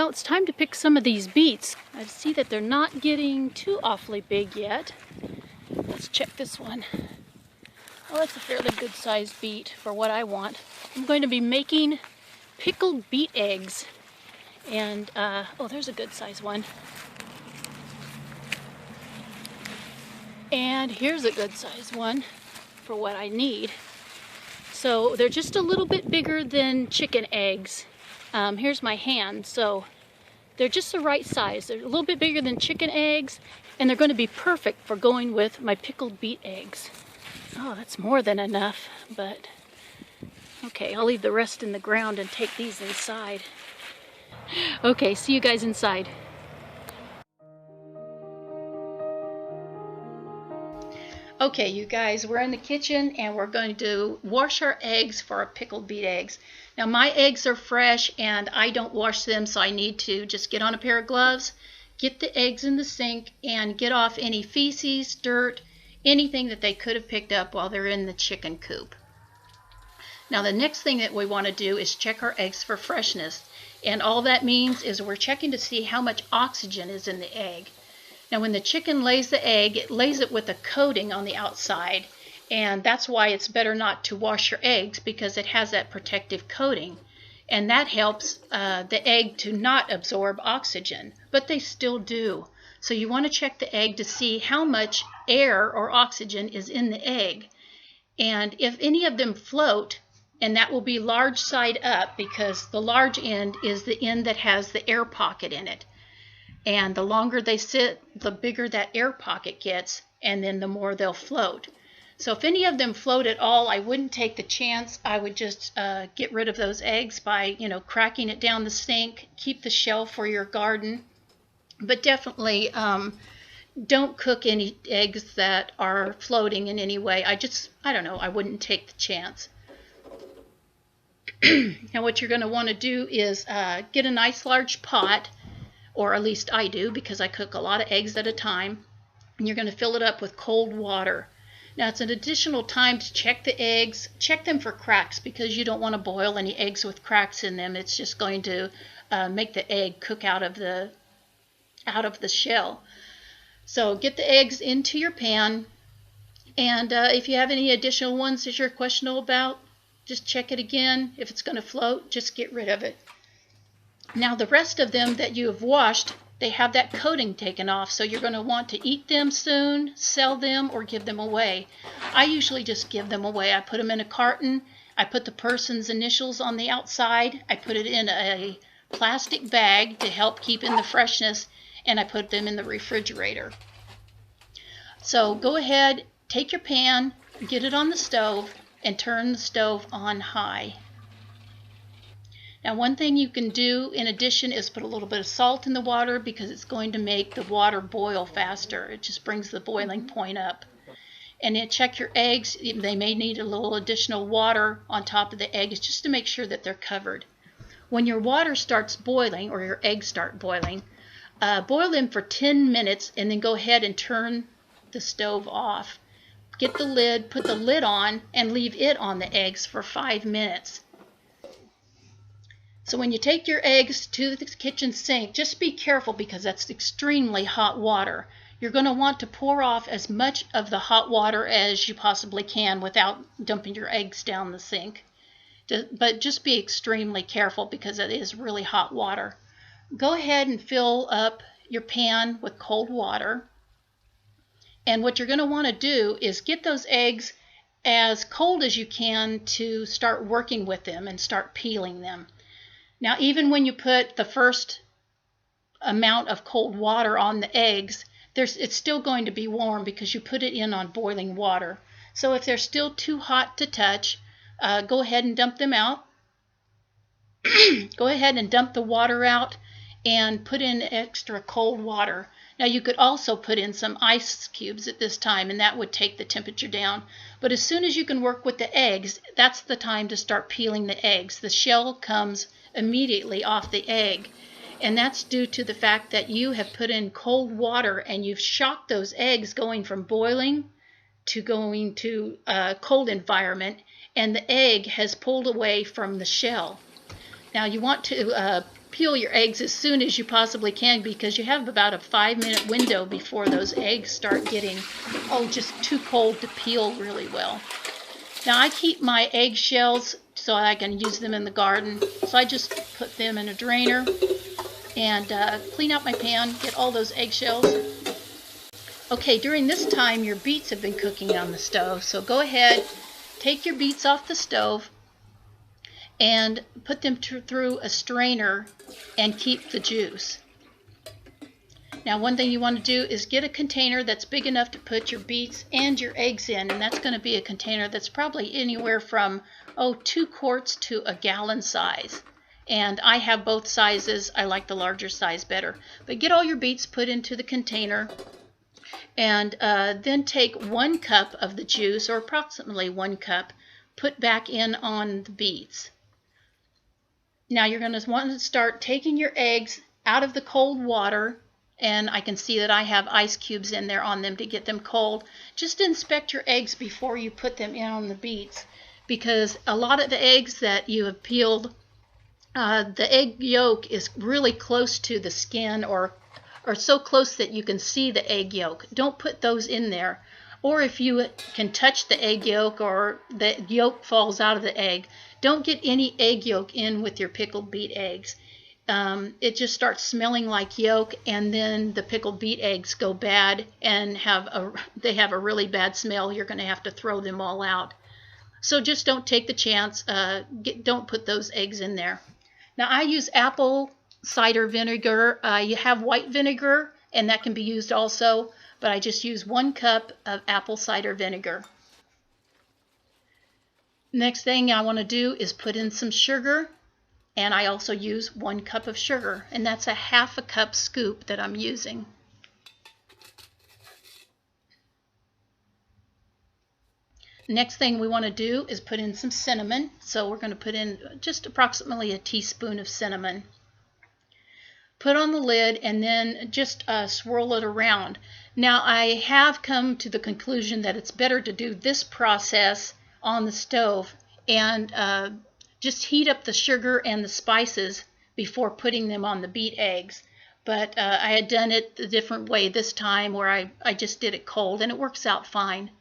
Well, it's time to pick some of these beets. I see that they're not getting too awfully big yet. Let's check this one. Oh, that's a fairly good sized beet for what I want. I'm going to be making pickled beet eggs. And, oh, there's a good sized one. And here's a good sized one for what I need. So they're just a little bit bigger than chicken eggs. Here's my hand, so they're just the right size. They're a little bit bigger than chicken eggs, and they're going to be perfect for going with my pickled beet eggs. Oh, that's more than enough, but okay, I'll leave the rest in the ground and take these inside. Okay, see you guys inside. Okay, you guys, we're in the kitchen and we're going to wash our eggs for our pickled beet eggs. Now, my eggs are fresh and I don't wash them, so I need to just get on a pair of gloves, get the eggs in the sink, and get off any feces, dirt, anything that they could have picked up while they're in the chicken coop. Now, the next thing that we want to do is check our eggs for freshness. And all that means is we're checking to see how much oxygen is in the egg. Now, when the chicken lays the egg, it lays it with a coating on the outside, and that's why it's better not to wash your eggs, because it has that protective coating, and that helps the egg to not absorb oxygen, but they still do. So you want to check the egg to see how much air or oxygen is in the egg, and if any of them float, and that will be large side up, because the large end is the end that has the air pocket in it. And the longer they sit, the bigger that air pocket gets, and then the more they'll float. So if any of them float at all, I wouldn't take the chance. I would just get rid of those eggs by, cracking it down the sink. Keep the shell for your garden. But definitely don't cook any eggs that are floating in any way. I don't know, I wouldn't take the chance. Now what you're going to want to do is get a nice large pot, or at least I do, because I cook a lot of eggs at a time, and you're going to fill it up with cold water. Now, it's an additional time to check the eggs. Check them for cracks, because you don't want to boil any eggs with cracks in them. It's just going to make the egg cook out of the shell. So get the eggs into your pan, and if you have any additional ones that you're questionable about, just check it again. If it's going to float, just get rid of it. Now, the rest of them that you have washed, they have that coating taken off, so you're going to want to eat them soon, sell them, or give them away. I usually just give them away. I put them in a carton. I put the person's initials on the outside. I put it in a plastic bag to help keep in the freshness, and I put them in the refrigerator. So go ahead, take your pan, get it on the stove, and turn the stove on high. Now, one thing you can do in addition is put a little bit of salt in the water, because it's going to make the water boil faster. It just brings the boiling point up. And then check your eggs. They may need a little additional water on top of the eggs just to make sure that they're covered. When your water starts boiling, or your eggs start boiling, boil them for 10 minutes and then go ahead and turn the stove off. Get the lid, put the lid on, and leave it on the eggs for 5 minutes. So when you take your eggs to the kitchen sink, just be careful, because that's extremely hot water. You're going to want to pour off as much of the hot water as you possibly can without dumping your eggs down the sink. But just be extremely careful, because it is really hot water. Go ahead and fill up your pan with cold water. And what you're going to want to do is get those eggs as cold as you can to start working with them and start peeling them. Now, even when you put the first amount of cold water on the eggs, it's still going to be warm, because you put it in on boiling water. So if they're still too hot to touch, go ahead and dump them out. Go ahead and dump the water out and put in extra cold water. Now, you could also put in some ice cubes at this time, and that would take the temperature down. But as soon as you can work with the eggs, that's the time to start peeling the eggs. The shell comes immediately off the egg, and that's due to the fact that you have put in cold water and you've shocked those eggs going from boiling to going to a cold environment, and the egg has pulled away from the shell. Now, you want to peel your eggs as soon as you possibly can, because you have about a 5-minute window before those eggs start getting, just too cold to peel really well. Now I keep my eggshells so I can use them in the garden. So I just put them in a drainer and clean out my pan, get all those eggshells. Okay, during this time your beets have been cooking on the stove, so go ahead, take your beets off the stove and put them through a strainer and keep the juice. Now one thing you want to do is get a container that's big enough to put your beets and your eggs in, and that's going to be a container that's probably anywhere from 2 quarts to a gallon size. And I have both sizes. I like the larger size better. But get all your beets put into the container, and then take 1 cup of the juice, or approximately 1 cup, put back in on the beets. Now you're going to want to start taking your eggs out of the cold water, and I can see that I have ice cubes in there on them to get them cold. Just inspect your eggs before you put them in on the beets, because a lot of the eggs that you have peeled, the egg yolk is really close to the skin, or so close that you can see the egg yolk. Don't put those in there. Or if you can touch the egg yolk or the yolk falls out of the egg, don't get any egg yolk in with your pickled beet eggs. It just starts smelling like yolk, and then the pickled beet eggs go bad and they have a really bad smell. You're going to have to throw them all out. So just don't take the chance. Don't put those eggs in there. Now I use apple cider vinegar. You have white vinegar, and that can be used also, but I just use 1 cup of apple cider vinegar. Next thing I want to do is put in some sugar, and I also use 1 cup of sugar, and that's a 1/2 cup scoop that I'm using. Next thing we want to do is put in some cinnamon, so we're going to put in just approximately a teaspoon of cinnamon. Put on the lid and then just swirl it around. Now I have come to the conclusion that it's better to do this process on the stove and just heat up the sugar and the spices before putting them on the beet eggs. But I had done it a different way this time, where I just did it cold, and it works out fine.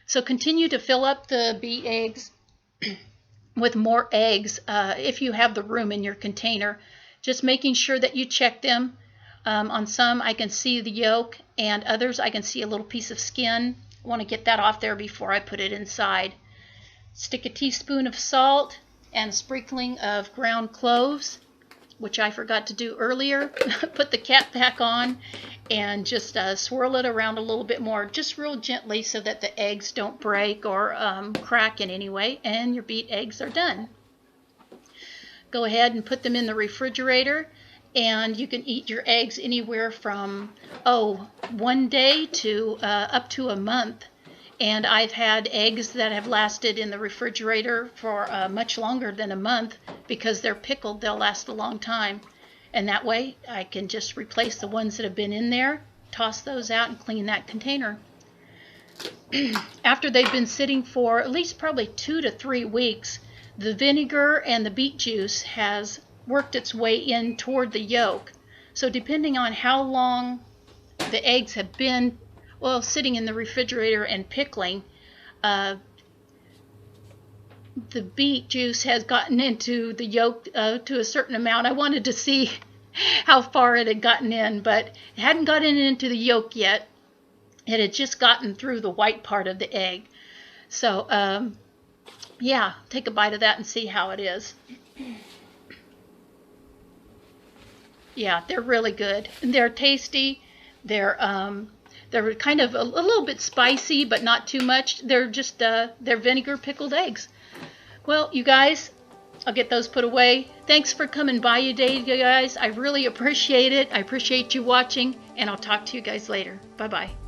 So continue to fill up the beet eggs with more eggs if you have the room in your container. Just making sure that you check them. On some I can see the yolk, and others I can see a little piece of skin. I want to get that off there before I put it inside. Stick a teaspoon of salt and a sprinkling of ground cloves, which I forgot to do earlier. Put the cap back on and just swirl it around a little bit more, just real gently, so that the eggs don't break or crack in any way, and your beet eggs are done. Go ahead and put them in the refrigerator, and you can eat your eggs anywhere from 1 day to up to a month. And I've had eggs that have lasted in the refrigerator for much longer than a month, because they're pickled. They'll last a long time, and that way I can just replace the ones that have been in there, toss those out, and clean that container. After they've been sitting for at least probably 2 to 3 weeks, the vinegar and the beet juice has worked its way in toward the yolk. So depending on how long the eggs have been sitting in the refrigerator and pickling, the beet juice has gotten into the yolk to a certain amount. I wanted to see how far it had gotten in, but it hadn't gotten into the yolk yet. It had just gotten through the white part of the egg. So yeah, take a bite of that and see how it is. Yeah, they're really good. They're tasty. They're kind of a little bit spicy, but not too much. They're just they're vinegar pickled eggs. Well, you guys, I'll get those put away. Thanks for coming by today, you guys. I really appreciate it. I appreciate you watching, and I'll talk to you guys later. Bye-bye.